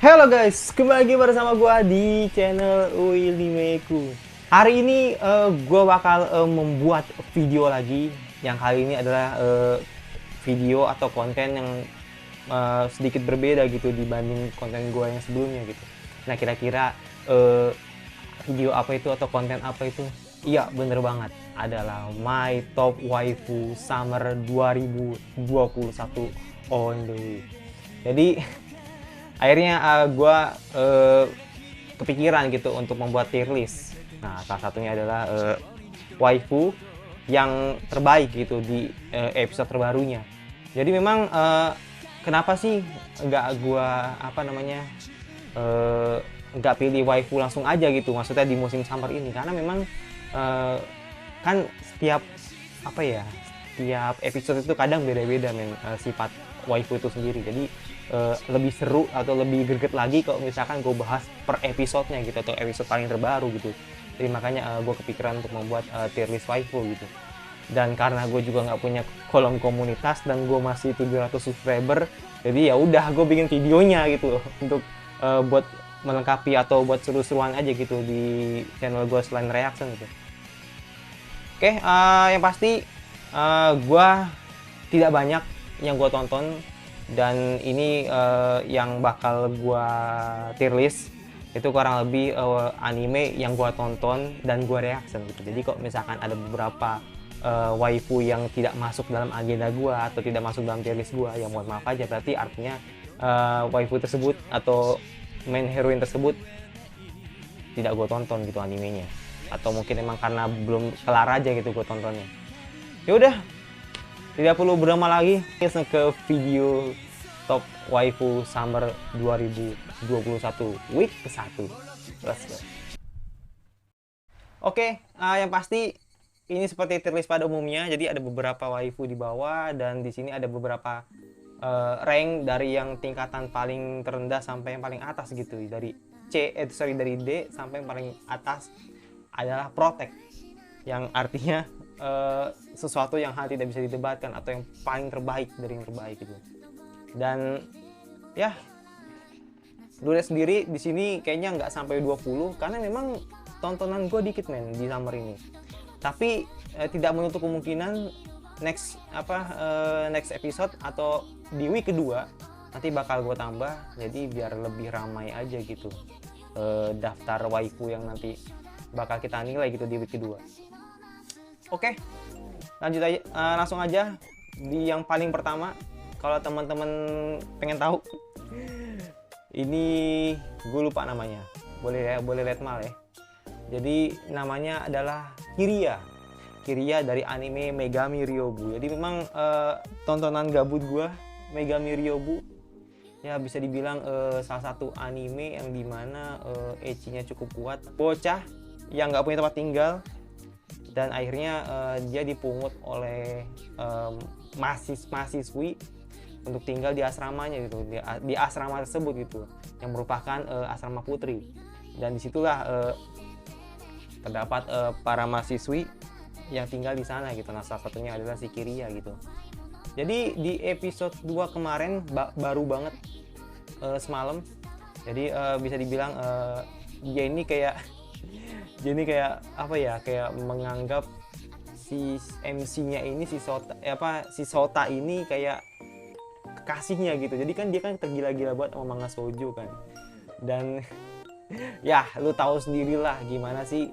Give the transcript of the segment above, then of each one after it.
Halo guys, kembali lagi bersama gua di channel Uilimeku. Hari ini gua bakal membuat video lagi. Yang kali ini adalah video atau konten yang sedikit berbeda gitu dibanding konten gua yang sebelumnya gitu. Nah, kira-kira video apa itu atau konten apa itu? Iya, bener banget. Adalah My Top Waifu Summer 2021 on the way. Jadi akhirnya gue kepikiran gitu untuk membuat tier list. Nah, salah satunya adalah waifu yang terbaik gitu di episode terbarunya. Jadi memang kenapa sih nggak gue nggak pilih waifu langsung aja gitu, maksudnya di musim summer ini, karena memang kan setiap setiap episode itu kadang beda-beda sifat waifu itu sendiri. Jadi lebih seru atau lebih greget lagi kalau misalkan gue bahas per episodenya gitu, atau episode paling terbaru gitu. Jadi makanya gue kepikiran untuk membuat tier list waifu gitu. Dan karena gue juga nggak punya kolom komunitas dan gue masih 700 subscriber, jadi ya udah gue bikin videonya gitu untuk buat melengkapi atau buat seru-seruan aja gitu di channel gue selain reaction gitu. Oke, yang pasti gue tidak banyak yang gue tonton, dan ini yang bakal gua tier list itu kurang lebih anime yang gua tonton dan gua reaction gitu. Jadi kok misalkan ada beberapa waifu yang tidak masuk dalam agenda gua atau tidak masuk dalam tier list gua, ya mohon maaf aja, berarti artinya waifu tersebut atau main heroine tersebut tidak gua tonton gitu animenya, atau mungkin emang karena belum kelar aja gitu gua tontonnya. Ya udah, tidak perlu berlama lagi, langsung ke video top waifu summer 2021 week ke-1. Let's go. Oke, yang pasti ini seperti tier list pada umumnya. Jadi ada beberapa waifu di bawah, dan di sini ada beberapa rank dari yang tingkatan paling terendah sampai yang paling atas gitu. Dari dari D sampai yang paling atas adalah protect, yang artinya sesuatu yang hal tidak bisa didebatkan atau yang paling terbaik dari yang terbaik gitu. Dan ya, gue lihat sendiri di sini kayaknya nggak sampai 20, karena memang tontonan gue dikit di summer ini. Tapi tidak menutup kemungkinan next episode atau di week kedua nanti bakal gue tambah, jadi biar lebih ramai aja gitu daftar waifu yang nanti bakal kita nilai gitu di week kedua. Oke, lanjut aja, langsung aja di yang paling pertama. Kalau teman-teman pengen tahu, ini gue lupa namanya, boleh lihat mal ya. Jadi namanya adalah Kiria dari anime Megami Ryobu. Jadi memang tontonan gabut gue Megami Ryobu ya bisa dibilang salah satu anime yang dimana ecchinya cukup kuat, bocah yang nggak punya tempat tinggal, dan akhirnya dia dipungut oleh mahasiswi untuk tinggal di asramanya gitu, di asrama tersebut gitu, yang merupakan asrama putri. Dan disitulah terdapat para mahasiswi yang tinggal di sana gitu. Nah, salah satunya adalah si Kiria gitu. Jadi di episode 2 kemarin baru banget semalam. Jadi bisa dibilang dia ini kayak kayak menganggap si MC-nya ini si Sota ini kayak kekasihnya gitu. Jadi kan dia kan tergila-gila buat sama manga shoujo kan. Dan ya lu tahu sendirilah gimana sih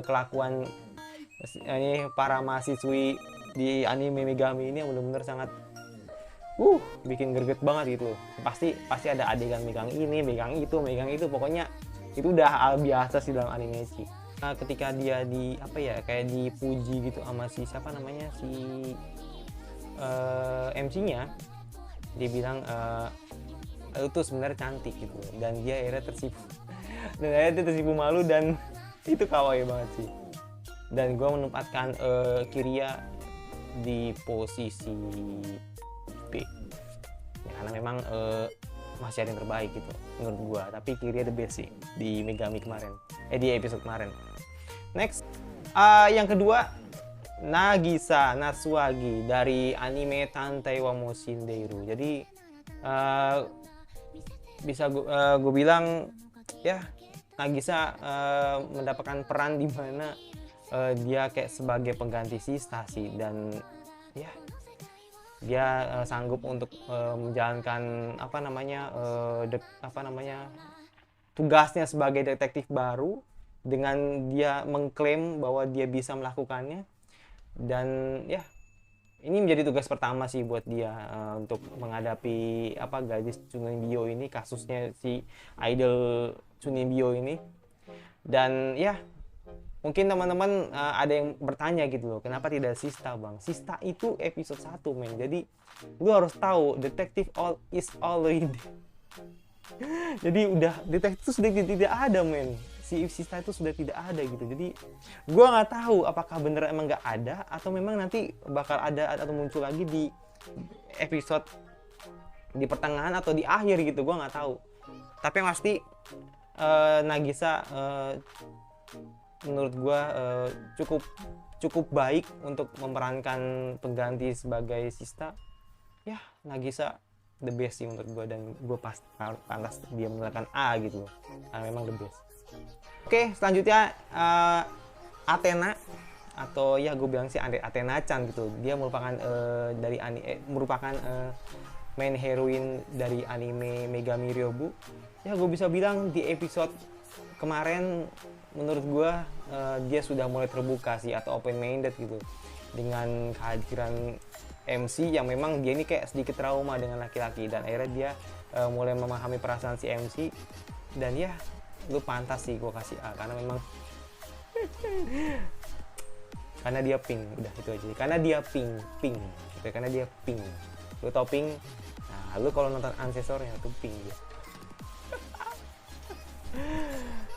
kelakuan ini para mahasiswi di anime Megami ini yang benar-benar sangat bikin greget banget gitu. Pasti ada adegan megang ini, megang itu, pokoknya itu udah hal biasa sih dalam anime sih. Nah, ketika dia kayak dipuji gitu sama si MC-nya, dia bilang lu tuh sebenarnya cantik gitu, dan dia akhirnya tersipu malu, dan itu kawaii banget sih. Dan gue menempatkan Kiria di posisi B ya, karena memang masih ada yang terbaik gitu menurut gua, tapi Kiria the best sih di Megami kemarin, di episode kemarin. Next, yang kedua, Nagisa Natsuagi dari anime Tantei wa Moushin Deiru. Jadi bisa gue bilang ya Nagisa mendapatkan peran di mana dia kayak sebagai pengganti Sista sih, dan ya dia sanggup untuk menjalankan tugasnya sebagai detektif baru dengan dia mengklaim bahwa dia bisa melakukannya. Dan ya ini menjadi tugas pertama sih buat dia untuk menghadapi gadis Tsunebyo ini, kasusnya si idol Tsunebyo ini. Dan ya mungkin teman-teman ada yang bertanya gitu loh, kenapa tidak Sista bang? Sista itu episode 1 men, jadi lu harus tahu detektif all is already. Jadi udah detektif itu sudah tidak ada men, si Sista itu sudah tidak ada gitu. Jadi gue nggak tahu apakah bener emang nggak ada atau memang nanti bakal ada atau muncul lagi di episode di pertengahan atau di akhir gitu, gue nggak tahu. Tapi yang pasti Nagisa menurut gue cukup baik untuk memerankan pengganti sebagai Sista. Ya Nagisa the best sih menurut gue, dan gue pantas dia mendapatkan A gitu loh, karena memang the best. Oke, selanjutnya Athena, atau ya gue bilang sih Athena-chan gitu. Dia merupakan main heroine dari anime Megami Ryobu. Ya gue bisa bilang di episode kemarin menurut gue dia sudah mulai terbuka sih, atau open minded gitu, dengan kehadiran MC yang memang dia ini kayak sedikit trauma dengan laki-laki, dan akhirnya dia mulai memahami perasaan si MC. Dan ya lu pantas sih gue kasih A, karena memang karena dia pink, udah itu aja, karena dia pink gitu, karena dia pink. Lu tau pink, nah lu kalau nonton Ancestornya tuh pink ya.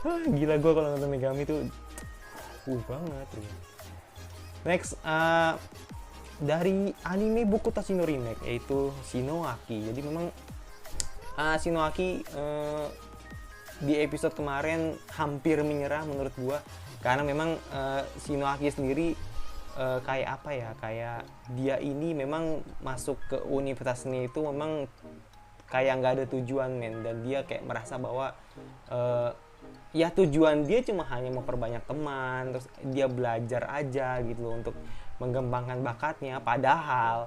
Gila, gue kalau nonton Megami tuh banget ya. Next dari anime Bokutachi no Remake, yaitu Shinoaki. Jadi memang Shinoaki di episode kemarin hampir menyerah menurut gua, karena memang Shinoaki sendiri kayak dia ini memang masuk ke universitas ini itu memang kayak nggak ada tujuan men, dan dia kayak merasa bahwa ya tujuan dia cuma hanya memperbanyak teman, terus dia belajar aja gitu loh untuk mengembangkan bakatnya, padahal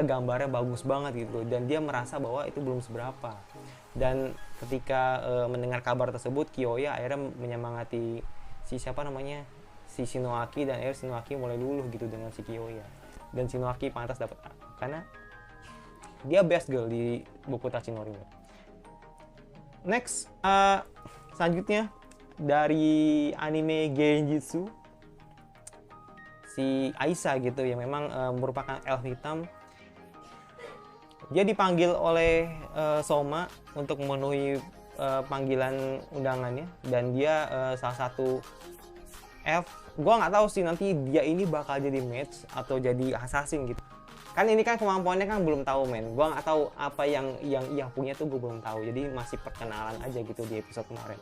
gambarnya bagus banget gitu, dan dia merasa bahwa itu belum seberapa. Dan ketika mendengar kabar tersebut, Kiyoya akhirnya menyemangati si Shinoaki, dan akhirnya Shinoaki mulai luluh gitu dengan si Kiyoya, dan Shinoaki pantas dapat A karena dia best girl di Bokutachi no Remake. Next selanjutnya dari anime Genjutsu, si Aisa gitu, yang memang merupakan elf hitam. Dia dipanggil oleh Soma untuk memenuhi panggilan undangannya, dan dia salah satu elf. Gua nggak tahu sih nanti dia ini bakal jadi mage atau jadi assassin gitu. Kan ini kan kemampuannya kan belum tahu men. Gua nggak tahu apa yang ia punya tuh, gue belum tahu. Jadi masih perkenalan aja gitu di episode kemarin.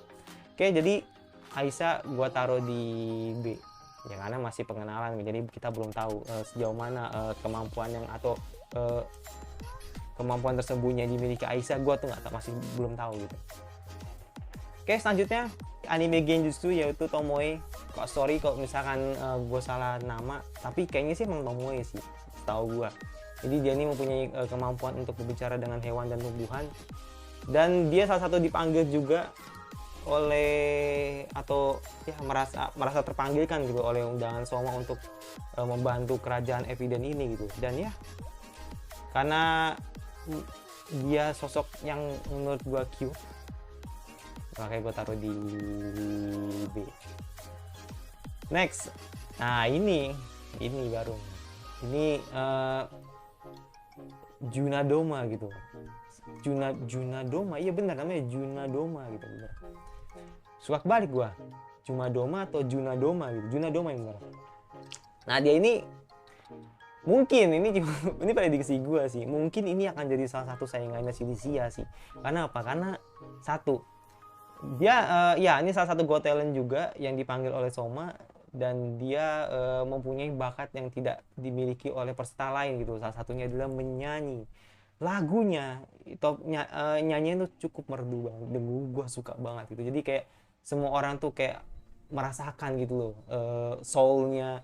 Oke, jadi Aisa gua taruh di B. Ya karena masih pengenalan, jadi kita belum tahu sejauh mana kemampuan atau kemampuan tersembunyi yang dimiliki Aisa. Gua tuh masih belum tahu gitu. Oke, selanjutnya anime Genjutsu yaitu Tomoe. Sorry kalau misalkan gue salah nama, tapi kayaknya sih emang Tomoe sih, setahu gue. Jadi dia ini mempunyai kemampuan untuk berbicara dengan hewan dan tumbuhan, dan dia salah satu dipanggil juga oleh, atau ya merasa terpanggilkan gitu oleh undangan Soma untuk membantu kerajaan Eviden ini gitu. Dan ya karena dia sosok yang menurut gue cute, makanya gue taruh di B. Next, nah ini baru, ini Junadoma gitu. Junadoma, iya benar namanya Junadoma gitu, benar. Suka balik gua, Junadoma atau Junadoma gitu, Junadoma yang benar. Nah dia ini mungkin ini prediksi gua sih, mungkin ini akan jadi salah satu saingannya si Lycia sih. Karena apa? Karena satu, dia ya ini salah satu Got Talent juga yang dipanggil oleh Soma, dan dia mempunyai bakat yang tidak dimiliki oleh peserta lain gitu. Salah satunya adalah menyanyi. lagunya nyanyian tuh cukup merdu banget dan gue suka banget gitu. Jadi kayak semua orang tuh kayak merasakan gitu loh soulnya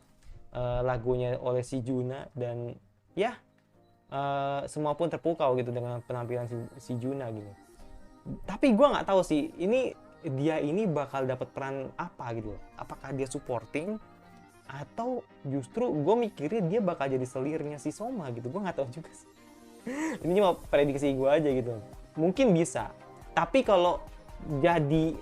lagunya oleh si Juna. Dan ya semua pun terpukau gitu dengan penampilan si Juna gitu. Tapi gue nggak tahu sih dia ini bakal dapat peran apa gitu loh. Apakah dia supporting atau justru gue mikirnya dia bakal jadi selirnya si Soma gitu. Gue nggak tahu juga sih. Ini cuma prediksi gue aja gitu. Mungkin bisa, tapi kalau jadi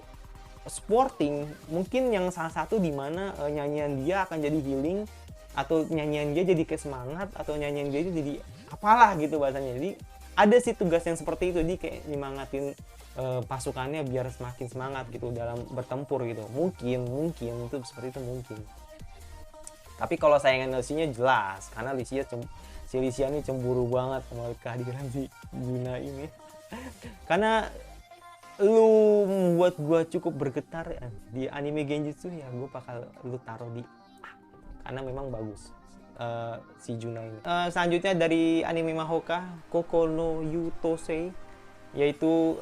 supporting mungkin yang salah satu di mana nyanyian dia akan jadi healing, atau nyanyian dia jadi kayak semangat, atau nyanyian dia jadi apalah gitu bahasanya. Jadi ada sih tugas yang seperti itu, dia kayak nyemangatin pasukannya biar semakin semangat gitu dalam bertempur gitu. Mungkin itu seperti itu mungkin. Tapi kalau saingan Lucia jelas, karena si Lucia ini cemburu banget sama kehadiran si Juna ini. Karena lu membuat gua cukup bergetar di anime Genjutsu, ya gua bakal lu taruh di A, karena memang bagus si Juna ini. Selanjutnya dari anime Mahoka, Koko no Yutosei, yaitu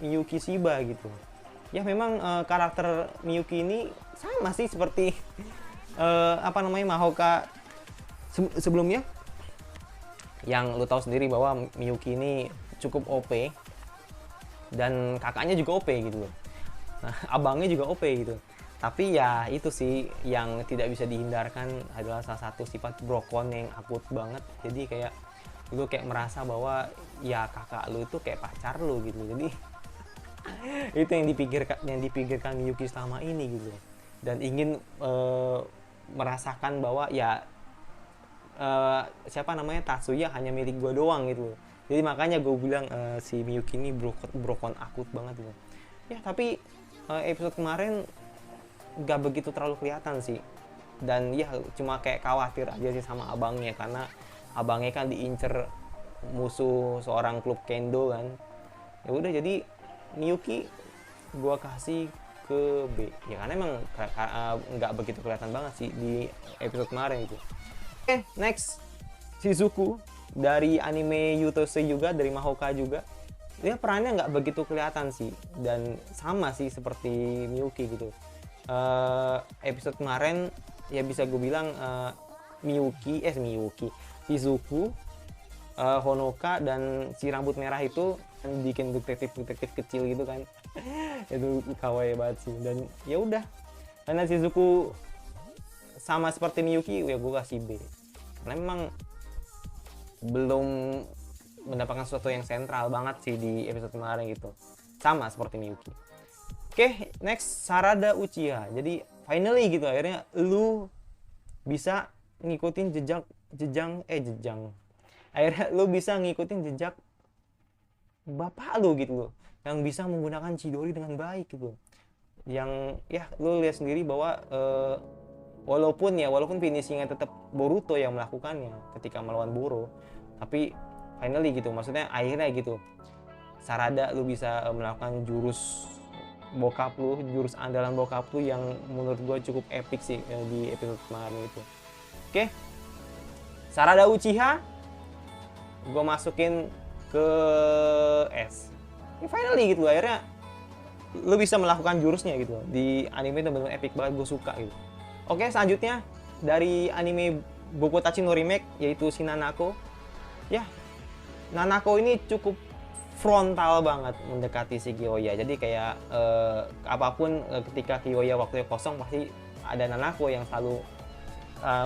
Miyuki Shiba gitu. Ya memang karakter Miyuki ini sama sih seperti Mahoka sebelumnya, yang lu tahu sendiri bahwa Miyuki ini cukup OP dan kakaknya juga OP gitu loh. Nah, abangnya juga OP gitu. Tapi ya itu sih yang tidak bisa dihindarkan adalah salah satu sifat brokon yang akut banget. Jadi kayak lu kayak merasa bahwa ya kakak lu itu kayak pacar lu gitu. Jadi itu yang dipikirkan Miyuki selama ini gitu. Dan ingin merasakan bahwa ya Tatsuya hanya milik gue doang gitu. Jadi makanya gue bilang si Miyuki ini brokon akut banget gitu. Ya tapi episode kemarin gak begitu terlalu kelihatan sih. Dan ya cuma kayak khawatir aja sih sama abangnya, karena abangnya kan diincer musuh seorang klub kendo kan. Ya udah, jadi Miyuki gue kasih ke B. Ya karena emang nggak begitu kelihatan banget sih di episode kemarin itu. Oke, next Shizuku dari anime Yutosei juga, dari Mahoka juga. Dia perannya nggak begitu kelihatan sih, dan sama sih seperti Miyuki gitu. Episode kemarin ya bisa gue bilang Shizuku, Honoka dan si rambut merah itu bikin detektif kecil gitu kan. Itu kawaii banget sih. Dan ya udah, karena Shizuku sama seperti Miyuki, ya gue kasih B. Karena memang belum mendapatkan sesuatu yang sentral banget sih di episode kemarin gitu. Sama seperti Miyuki. Oke, next Sarada Uchiha. Jadi finally gitu, akhirnya lu bisa ngikutin jejak. Akhirnya lu bisa ngikutin jejak bapak lu gitu loh, yang bisa menggunakan Chidori dengan baik gitu. Yang ya lu lihat sendiri bahwa walaupun finishingnya tetap Boruto yang melakukannya ketika melawan Boro, tapi finally gitu, maksudnya akhirnya gitu Sarada lu bisa melakukan jurus andalan bokap lu yang menurut gue cukup epic sih di episode kemarin itu. Oke, Sarada Uchiha gue masukin ke S. Finally gitu, akhirnya lu bisa melakukan jurusnya gitu di anime itu, benar-benar epic banget, gue suka gitu. Oke, selanjutnya dari anime Boku Tachi no Remake, yaitu si Nanako. Ya, Nanako ini cukup frontal banget mendekati si Kiyoya. Jadi kayak apapun ketika Kiyoya waktunya kosong, pasti ada Nanako yang selalu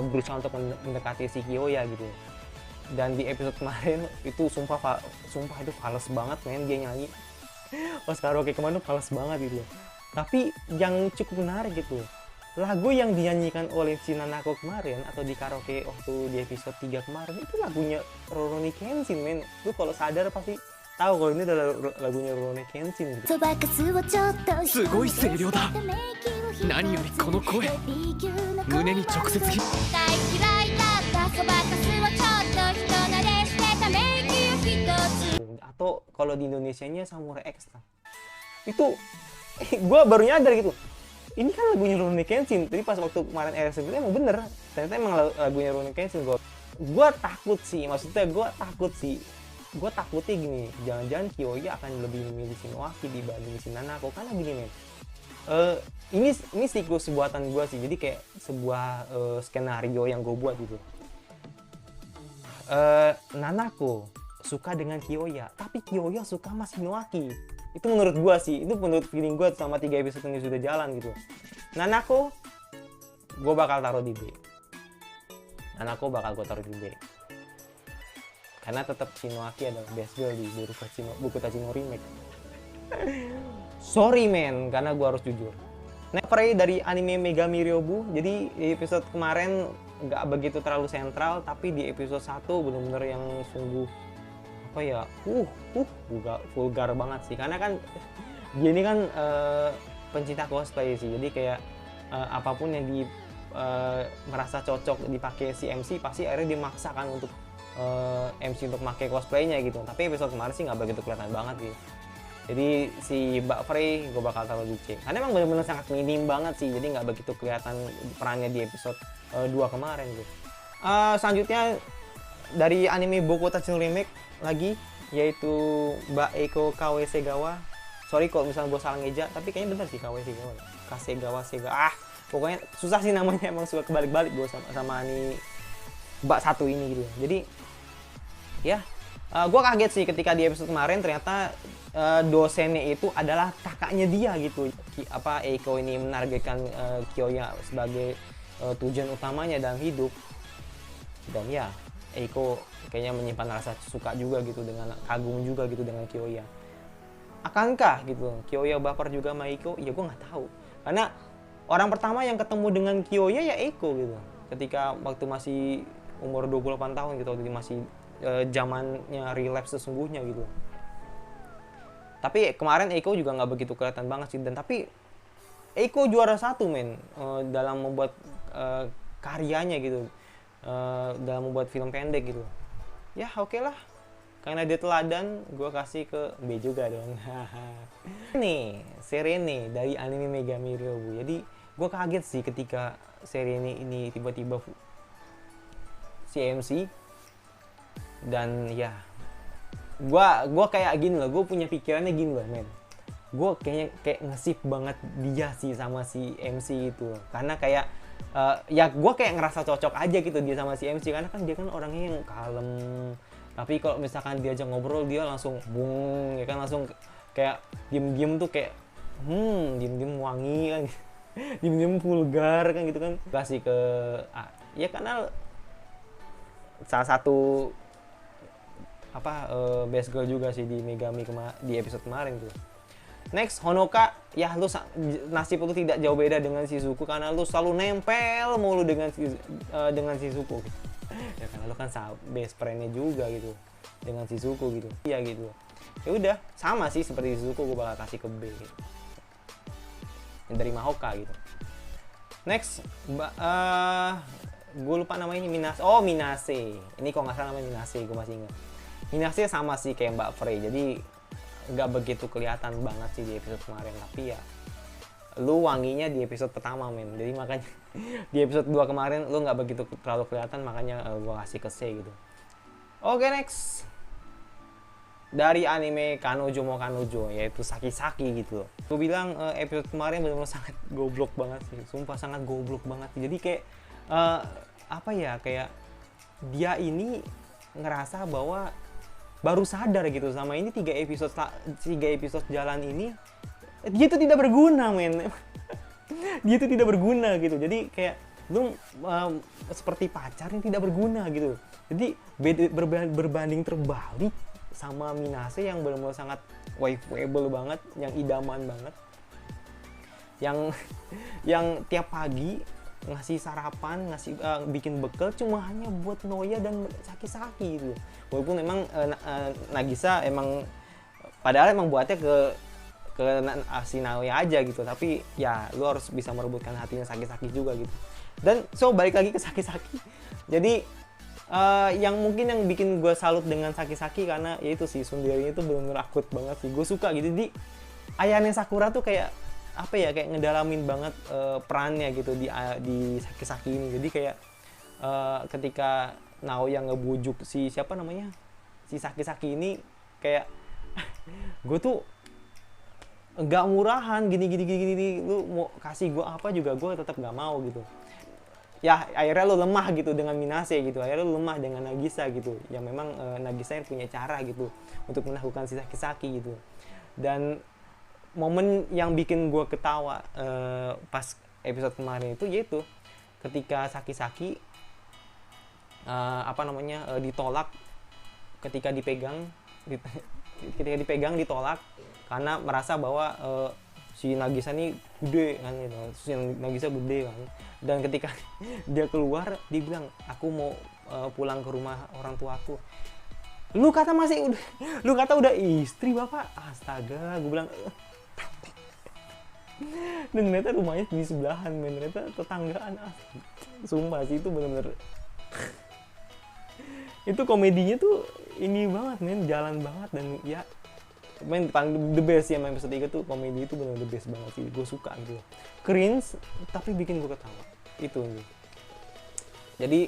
berusaha untuk mendekati si Kiyoya gitu. Dan di episode kemarin itu sumpah itu fals banget men, dia nyanyi pas karaoke kemarin tuh fals banget gitu. Tapi yang cukup menarik gitu, lagu yang dinyanyikan oleh si Nanako kemarin atau di karaoke waktu di episode 3 kemarin itu lagunya Rurouni Kenshin men. Lu kalau sadar pasti tahu kalau ini adalah lagunya Rurouni Kenshin gitu. すごい声量だ。何よりこの声、胸に直接響く。 Atau kalau di Indonesianya Samurai X itu gue baru nyadar gitu, ini kan lagunya Rurouni Kenshin. Jadi pas waktu kemarin RS itu emang bener, ternyata emang lagunya Rurouni Kenshin. Gue takut sih gue takutnya gini, jangan-jangan Kyoya akan lebih memilih si Noaki dibanding si Nanako. Karena gini men, ini siklus buatan gue sih, jadi kayak sebuah skenario yang gue buat gitu. Nanako suka dengan Kyoya, tapi Kyoya suka sama si Noaki. Itu menurut gue sih, itu menurut feeling gue sama 3 episode ini sudah jalan gitu. Nanako gue bakal taruh di B. Nanako bakal gue taruh di B. Karena tetap Shinoaki adalah best girl di buku Tachino Remake. Sorry men, karena gue harus jujur. Neverey dari anime Megami Ryobu. Jadi di episode kemarin nggak begitu terlalu sentral, tapi di episode 1 benar-benar yang sungguh apa ya, vulgar banget sih. Karena kan dia ini kan pencinta cosplay sih. Jadi kayak apapun yang merasa cocok dipakai si MC, pasti akhirnya dimaksakan untuk MC untuk pakai cosplaynya gitu. Tapi episode kemarin sih nggak begitu kelihatan banget gitu. Jadi si Mbak Frey gue bakal taruh di C. Karena emang benar-benar sangat minim banget sih. Jadi nggak begitu kelihatan perannya di episode 2 kemarin gitu. Selanjutnya dari anime Boku Tachino Remake lagi, yaitu Mbak Eiko Kawesegawa. Sorry kalau misalnya gue salah ngeja, tapi kayaknya bener sih Kawesegawa. Pokoknya susah sih namanya, emang suka kebalik-balik gue sama nih Mbak satu ini gitu. Jadi ya, gue kaget sih ketika di episode kemarin ternyata dosennya itu adalah kakaknya dia gitu. Eiko ini menargetkan Kyoya sebagai tujuan utamanya dalam hidup. Dan ya, Eiko kayaknya menyimpan rasa suka juga gitu, dengan kagum juga gitu dengan Kyoya. Akankah gitu Kyoya baper juga sama Eiko? Ya gue nggak tahu. Karena orang pertama yang ketemu dengan Kyoya ya Eiko gitu. Ketika waktu masih umur 28 tahun gitu, waktu masih zamannya relapse sesungguhnya gitu. Tapi kemarin Eiko juga nggak begitu kelihatan banget sih. Dan tapi Eiko juara 1 men dalam membuat karyanya gitu, dalam membuat film pendek gitu. Ya oke lah, karena dia teladan, gue kasih ke B juga dong. Nih Serene dari anime Megami Ryobu. Jadi gue kaget sih ketika Serene ini tiba-tiba CMC. Dan ya, gue kayak gini loh, gue punya pikirannya gini loh men. Gue kayaknya kayak ngesip banget dia sih sama si MC itu. Karena kayak ya gue kayak ngerasa cocok aja gitu dia sama si MC. Karena kan dia kan orangnya yang kalem, tapi kalau misalkan diajak ngobrol dia langsung bung, ya kan, langsung kayak diem-diem tuh kayak diem-diem wangi kan. Diem-diem vulgar kan gitu kan. Kasih ke ya karena salah satu best girl juga sih di Megami di episode kemarin tuh. Next, Honoka. Ya lu nasib lu tidak jauh beda dengan Shizuku, karena lu selalu nempel mulu dengan Shizuku gitu. Ya karena lu kan best friend-nya juga gitu dengan Shizuku gitu. Iya gitu. Ya udah, sama sih seperti Shizuku, gue bakal kasih ke B gitu. Yang dari Mahoka gitu. Next, gue lupa namanya, Minase. Ini kok nggak salah namanya Minase, gue masih ingat. Minase sama sih kayak Mbak Frey, jadi nggak begitu kelihatan banget sih di episode kemarin, tapi ya lu wanginya di episode pertama men, jadi makanya di episode 2 kemarin lu nggak begitu terlalu kelihatan, makanya gue kasih ke C gitu. Oke, next dari anime Kanojo mo Kanojo, yaitu Saki-Saki gitu. Gue bilang episode kemarin benar-benar sangat goblok banget sih, sumpah sangat goblok banget. Jadi kayak kayak dia ini ngerasa bahwa baru sadar gitu sama ini 3 episode jalan ini dia itu tidak berguna men. Dia itu tidak berguna gitu. Jadi kayak lu seperti pacar yang tidak berguna gitu. Jadi berbanding terbalik sama Minase yang benar-benar sangat waifuable banget, yang idaman banget, yang tiap pagi ngasih sarapan, bikin bekal cuma hanya buat Noya dan Saki-Saki gitu. Walaupun memang Nagisa emang padahal emang buatnya ke si Noya aja gitu, tapi ya lu harus bisa merebutkan hatinya Saki-Saki juga gitu. Dan balik lagi ke Saki-Saki. Jadi yang mungkin yang bikin gue salut dengan Saki-Saki karena yaitu si Sundari itu benar-benar akut banget sih. Gue suka gitu. Jadi Ayane Sakura tuh kayak kayak ngedalamin banget perannya gitu di Saki-Saki ini. Jadi kayak ketika Naoya ngebujuk si siapa namanya, si Saki-Saki ini kayak gue tuh nggak murahan gini, lu mau kasih gue apa juga gue tetap nggak mau gitu. Ya akhirnya lu lemah gitu dengan Minase gitu, akhirnya lu lemah dengan Nagisa gitu, yang memang Nagisa yang punya cara gitu untuk menaklukkan si Saki-Saki gitu. Dan momen yang bikin gue ketawa pas episode kemarin itu yaitu ketika Saki-Saki ditolak ketika dipegang ditolak karena merasa bahwa si Nagisa ini gede kan gitu. Si Nagisa gede kan. Dan ketika dia keluar dia bilang aku mau pulang ke rumah orang tuaku. Lu kata udah istri bapak, astaga, gue bilang. Dan ternyata rumahnya di sebelahan, men, ternyata tetanggaan. Sumpah sih itu bener-bener itu komedinya tuh ini banget, men, jalan banget. Dan ya main paling the best ya, main episode 3 tuh komedi itu bener-bener the best banget sih, gue suka gitu, cringe tapi bikin gue ketawa itu nih. Jadi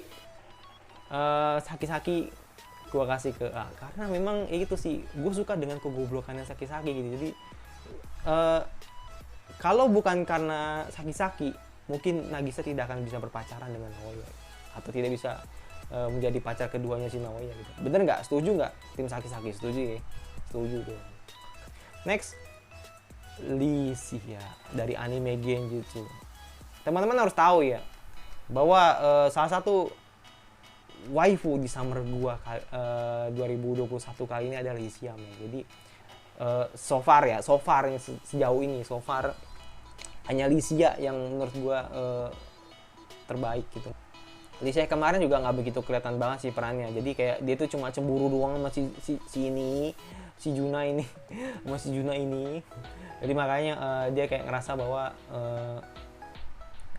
Saki-Saki gue kasih ke A karena memang itu sih gue suka dengan kegoblokannya Saki-Saki gitu. Jadi kalau bukan karena Saki-Saki mungkin Nagisa tidak akan bisa berpacaran dengan Naoya atau tidak bisa menjadi pacar keduanya si Naoya gitu. Bener nggak? Setuju nggak tim Saki-Saki? Setuju ya? Setuju tuh. Next, Lycia dari anime Genjutsu. Teman-teman harus tahu ya bahwa salah satu waifu di summer gua 2021 kali ini adalah Lycia, men. Jadi so far yang sejauh ini hanya Lycia yang menurut gua terbaik gitu. Lycia kemarin juga nggak begitu kelihatan banget sih perannya. Jadi kayak dia tuh cuma cemburu doang sama si Juna ini. Jadi makanya dia kayak ngerasa bahwa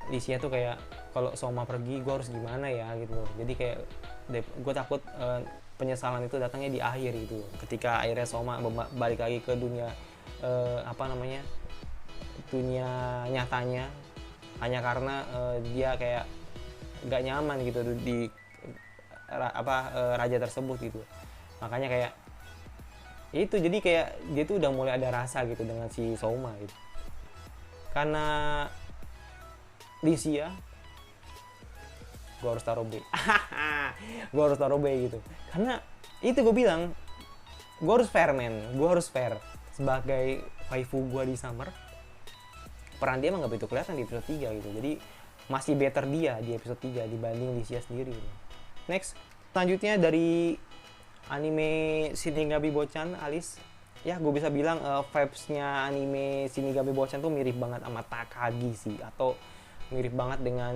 Lycia tuh kayak kalau Soma pergi gue harus gimana ya gitu. Jadi kayak gue takut penyesalan itu datangnya di akhir gitu. Ketika akhirnya Soma balik lagi ke dunia dunia nyatanya hanya karena dia kayak nggak nyaman gitu di raja tersebut gitu. Makanya kayak itu, jadi kayak dia tuh udah mulai ada rasa gitu dengan si Soma gitu. Karena Lycia gue harus taruh B. Gue harus taruh B gitu. Karena itu gue bilang gue harus fair, men. Gue harus fair sebagai waifu gue di summer. Peran dia emang gak begitu kelihatan di episode 3 gitu. Jadi masih better dia di episode 3 dibanding Lycia sendiri gitu. Next, selanjutnya dari anime Shinigami Bochan, Alice. Ya gue bisa bilang vibes-nya anime Shinigami Bochan tuh mirip banget sama Takagi sih, atau mirip banget dengan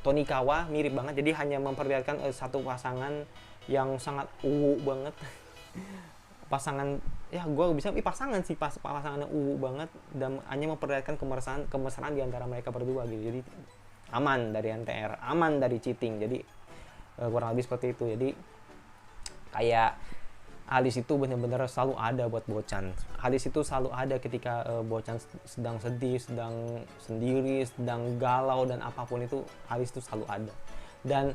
Tonikawa, mirip banget. Jadi hanya memperlihatkan satu pasangan yang sangat banget. Pasangan, ya gue bisa pasangan sih, pasangannya banget, dan hanya memperlihatkan kemesraan di antara mereka berdua gitu. Jadi aman dari NTR, aman dari cheating. Jadi kurang lebih seperti itu. Jadi kayak Alice itu benar-benar selalu ada buat Bochan. Alice itu selalu ada ketika Bochan sedang sedih, sedang sendiri, sedang galau dan apapun itu, Alice itu selalu ada. Dan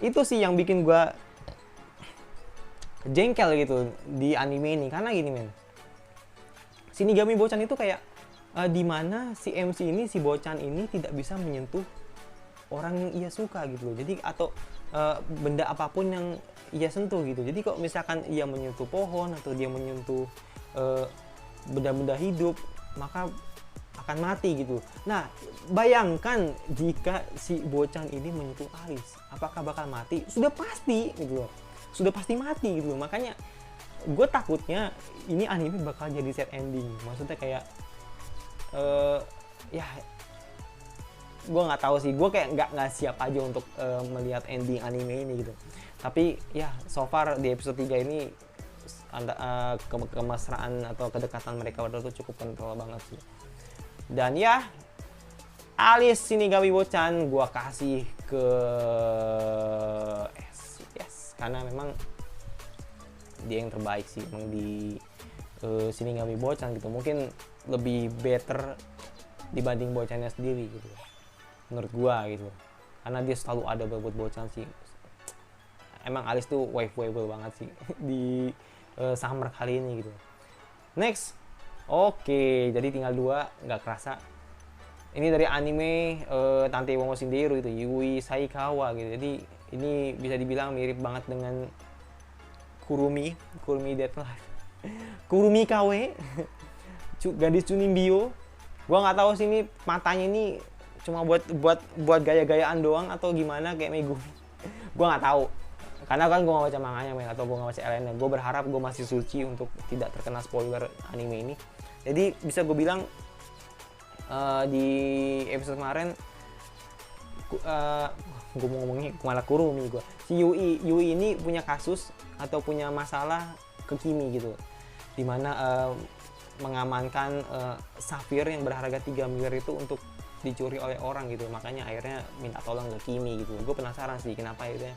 itu sih yang bikin gue jengkel gitu di anime ini. Karena gini, men, Shinigami Bochan itu kayak dimana si MC ini, si Bochan ini tidak bisa menyentuh orang yang ia suka gitu loh. Jadi atau benda apapun yang ia sentuh gitu. Jadi kalau misalkan ia menyentuh pohon atau dia menyentuh benda-benda hidup, maka akan mati gitu. Nah, bayangkan jika si Bochan ini menyentuh Alice, apakah bakal mati? Sudah pasti gitu loh. Sudah pasti mati gitu loh. Makanya gue takutnya ini anime bakal jadi sad ending. Maksudnya kayak ya gue nggak tahu sih, gue kayak nggak siap aja untuk melihat ending anime ini gitu. Tapi ya so far di episode 3 ini kemesraan atau kedekatan mereka berdua tuh cukup kental banget sih. Dan ya Alice Shinigami Bochan gue kasih ke S, karena memang dia yang terbaik sih emang di Shinigami Bochan gitu. Mungkin lebih better dibanding Bochannya sendiri gitu menurut gua gitu, karena dia selalu ada buat Bochan sih. emang Alice tuh waifu-able banget sih di summer kali ini gitu. Next, oke, jadi tinggal 2, nggak kerasa. Ini dari anime Tante Momo Shinderu itu, Yui Saikawa gitu. Jadi ini bisa dibilang mirip banget dengan Kurumi Death Life. Kurumi KW, gadis Chunimbyo. Gua nggak tahu sih ini matanya ini cuma buat gaya-gayaan doang atau gimana kayak Megumi. Gua nggak tahu. Karena kan gua nggak baca manganya, men, atau gua nggak baca LN-nya. Gua berharap gua masih suci untuk tidak terkena spoiler anime ini. Jadi bisa gue bilang di episode kemarin gue mau ngomongin malah Kurumi gue. Si Yui ini punya kasus atau punya masalah ke Kimi gitu. Dimana mengamankan safir yang berharga 3 miliar itu untuk dicuri oleh orang gitu. Makanya akhirnya minta tolong ke Kimi gitu. Gue penasaran sih kenapa akhirnya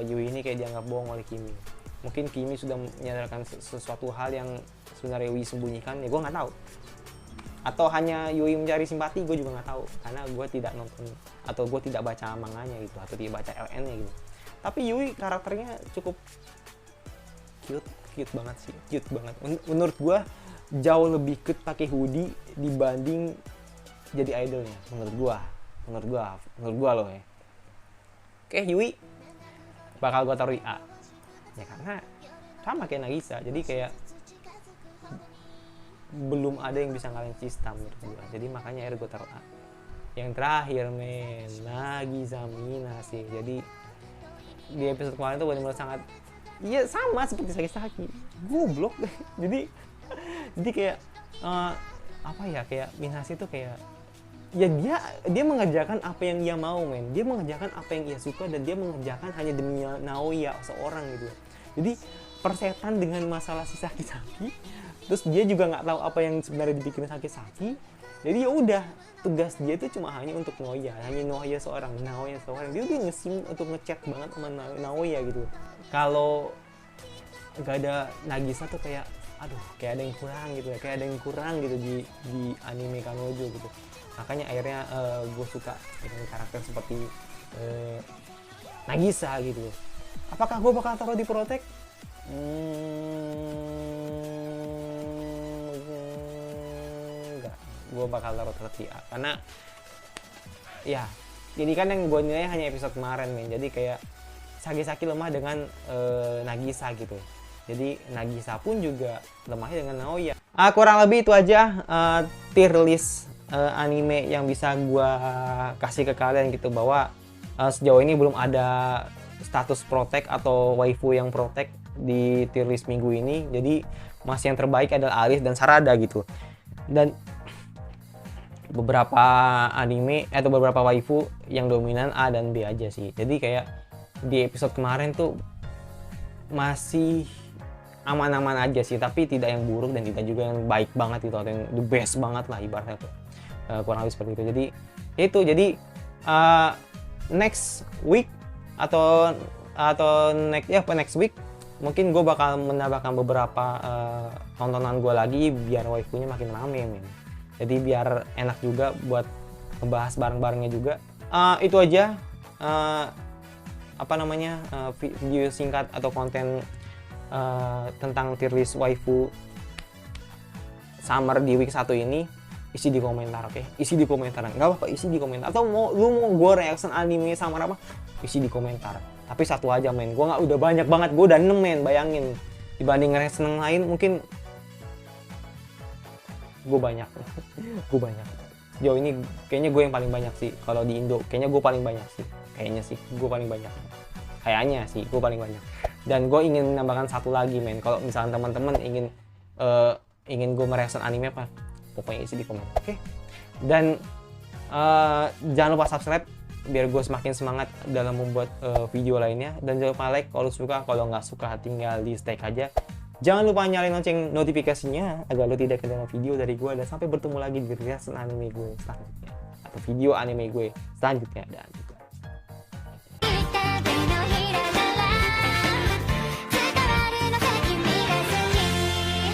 Yui ini kayak dianggap bohong oleh Kimi. Mungkin Kimi sudah menyadarkan sesuatu hal yang sebenarnya Yui sembunyikan, ya gue nggak tahu. Atau hanya Yui mencari simpati, gue juga nggak tahu. Karena gue tidak nonton atau gue tidak baca manganya gitu, atau tidak baca LN-nya gitu. Tapi Yui karakternya cukup cute banget sih, cute banget. Menurut gue jauh lebih cute pakai hoodie dibanding jadi idolnya. Menurut gue loh ya. Oke, Yui bakal gue taruh di A. Ya karena sama kayak Nagisa, jadi kayak belum ada yang bisa ngalahin Cista menurut gue. Jadi makanya akhirnya gue taruh A. Yang terakhir, men, Nagisa Mina sih. Jadi di episode kemarin tuh benar-benar sangat, iya sama seperti Saki-Saki, goblok. jadi kayak apa ya, kayak Minasi tuh kayak ya dia mengerjakan apa yang dia mau, men. Dia mengerjakan apa yang ia suka dan dia mengerjakan hanya demi Naoya seorang gitu. Jadi persetan dengan masalah si Saki-Saki, terus dia juga nggak tahu apa yang sebenarnya dipikirin Saki-Saki. Jadi ya udah, tugas dia itu cuma hanya untuk Naoya seorang. Dia tuh ngesim untuk ngechat banget sama Naoya gitu. Kalau nggak ada Nagisa tuh kayak aduh, kayak ada yang kurang gitu di anime Kanojo gitu. Makanya akhirnya gue suka dengan karakter seperti Nagisa gitu. Apakah gue bakal taruh di Protect? Enggak, gue bakal taruh di A karena ya ini kan yang gue nilai hanya episode kemarin, men. Jadi kayak Saki-Saki lemah dengan Nagisa gitu. Jadi Nagisa pun juga lemahnya dengan Naoya. Kurang lebih itu aja tier list anime yang bisa gue kasih ke kalian gitu, bahwa sejauh ini belum ada status Protect atau waifu yang Protect di tier list minggu ini. Jadi masih yang terbaik adalah Alice dan Sarada gitu. Dan beberapa anime atau beberapa waifu yang dominan A dan B aja sih. Jadi kayak di episode kemarin tuh masih aman-aman aja sih, tapi tidak yang buruk dan tidak juga yang baik banget gitu, atau yang the best banget lah ibaratnya tuh. Kurang lebih seperti itu. Jadi next week atau next week mungkin gue bakal menambahkan beberapa tontonan gue lagi biar waifunya makin rame, men. Jadi biar enak juga buat ngebahas bareng-barengnya juga. Itu aja video singkat atau konten tentang tier list waifu summer di week 1 ini. Isi di komentar, oke? Isi di komentar, nggak apa-apa, isi di komentar. Atau lu mau gue reaction anime summer apa, isi di komentar. Tapi satu aja, men. Gue nggak udah banyak banget, gue udah 6, men. Bayangin, dibanding reaction yang lain mungkin gue banyak. Sejauh ini kayaknya gue yang paling banyak sih. Kalau di Indo kayaknya gue paling banyak sih. Kayaknya gue paling banyak. Dan gue ingin menambahkan satu lagi, men. Kalau misalnya teman-teman ingin gue mereaction anime apa, pokoknya isi di komen, oke? Dan jangan lupa subscribe biar gue semakin semangat dalam membuat video lainnya. Dan jangan lupa like kalau suka, kalau nggak suka tinggal di dislike aja. Jangan lupa nyalain lonceng notifikasinya agar lo tidak ketinggalan video dari gue. Dan sampai bertemu lagi di reaction anime gue selanjutnya atau video anime gue selanjutnya. Dan